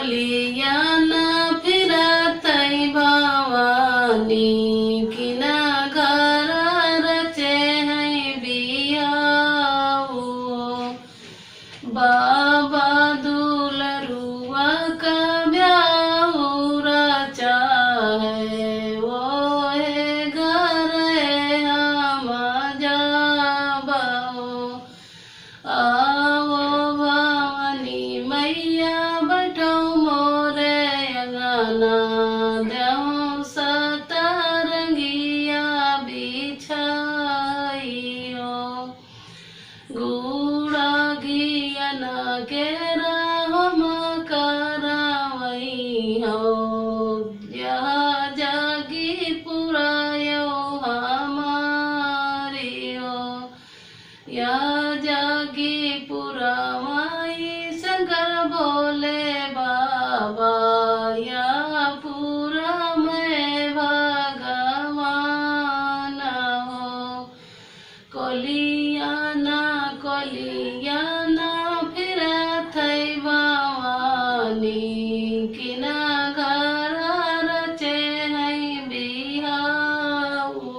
कलियाना फिरतै भवानी किना घर रचे है बियाऊ बाबा दुलरुआ का ब्याऊ रचा है वो है घर हम जाबाओ आओ भवानी मैया बैठो मोरे अंगना देहो सतरंगिया बिछाइयो गुड़ा घियना के हम करवई हो यह जागी पुरायो हमारी हो यह जागी पुरावाई शंकर भोले बाबा या पूरा में भगवान हो कलियाना फिरतै भवानी किना घर रचे है बिहाऊ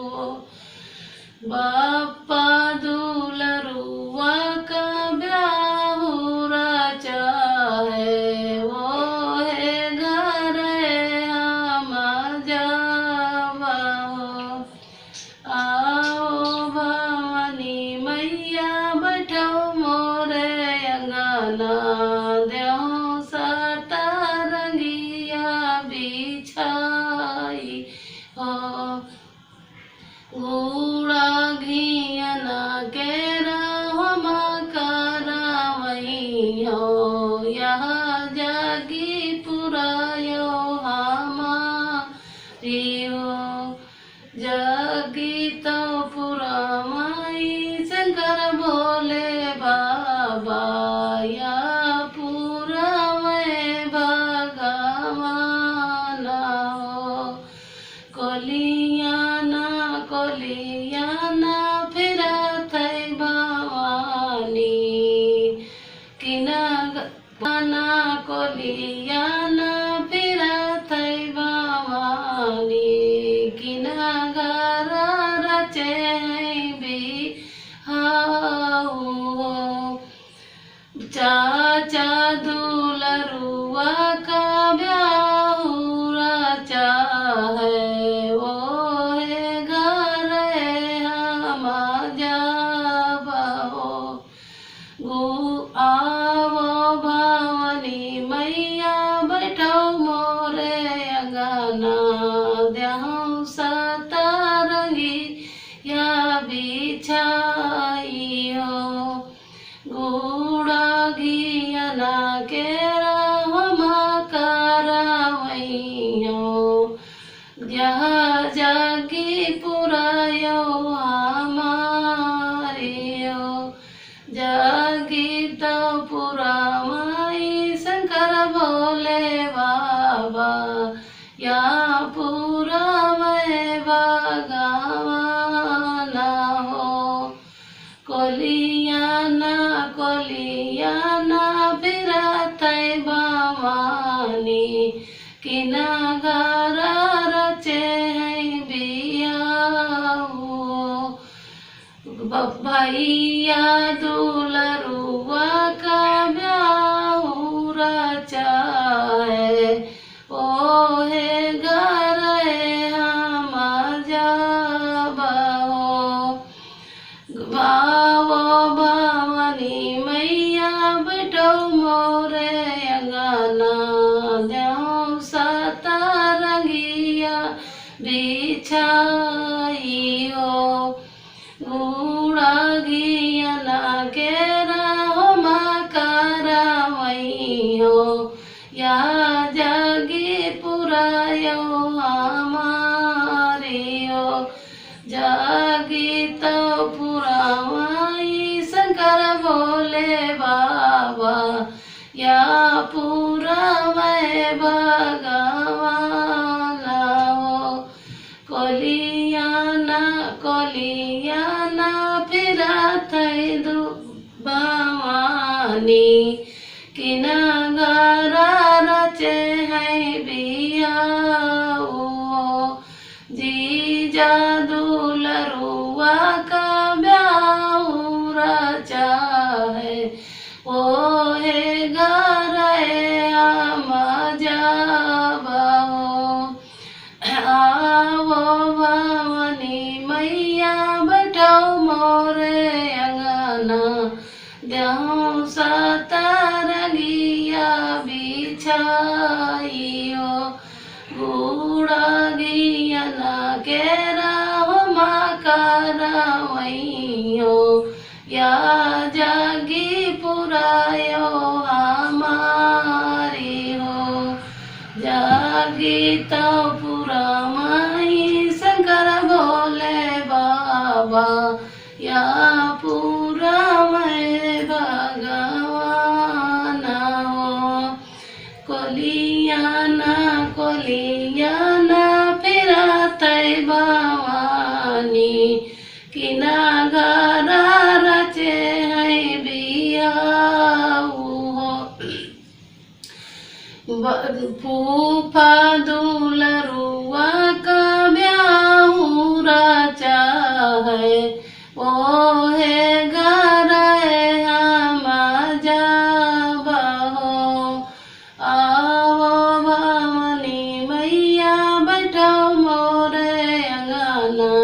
बापा दुलरुआ का ब्याहू रचा है वो है घर हम जाबाओ आओ भवानी मैया बैठो मोरे अंगना देहो सतरंगिया बिछाई हो गुड़ा घियना के हम करवई हो यह जागी पुरायो हमारी हो जागी तो पुरावाई शंकर भोले बाबा या पूरा में भगवान हो कलियाना फिरतै भवानी किना कलियाना फिरतै भवानी किना घर रचे है बिहाऊ चाचा दुलरुआ का ब्याहू रचा है वो है घर हम जाबाओ आओ भवानी मैया बैठो मोरे अंगना देहो सतरंगी या बिछाइयो गुड़ा घियना के हम करवई हो यह जागी पुरायो हमारी हो जागी तो पुरावाई शंकर भोले बाबा या पूरा में भगवान हो कलियाना फिरतै भवानी किना घर रचे है बियाऊ भैया दुलरुआ का ब्याहू रचा है ओ है घर हम जाबाओ भावो भवानी मैया बैठो मोरे अंगना देहो सतरंगिया बिछाइयो गुड़ा घियना के हम करवई हो या जागी पुरायो हमारी हो जागी तो पुरावाई शंकर भोले बाबा या पूरा में भगवान हो कलियाना फिरतै भवानी किना घर रचे रचे हैं बियाऊ जीजा दुलरुआ का ब्याह रचा है वो है गरे हम जाबो आवो भवानी मैया बैठो मोरे अंगना देहूँ सतरंगिया बिछाइयो बूढ़ा गियना के राहो करवैयो या जागी पुरायो हमारी हो जागी तो पूरा माई शंकर भोले बाबा या पूरा मैं भगवान हो कोलियाना फिरते भवानी किना घर रचे हैं बियाऊ हो फूफा दुलरुआ का ब्याह रचा है वो है घर हम जाबो आवो भवानी मैया बैठो मोरे अंगना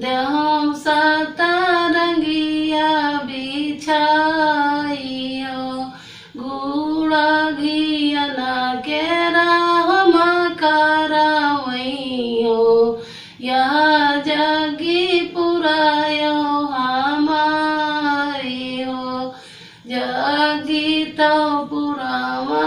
देहूँ सतरंगिया बिछाइयो गुड़ा घियना के राम करवैयो यह जागी पुरायो हमारी हो जागी तो पुरावा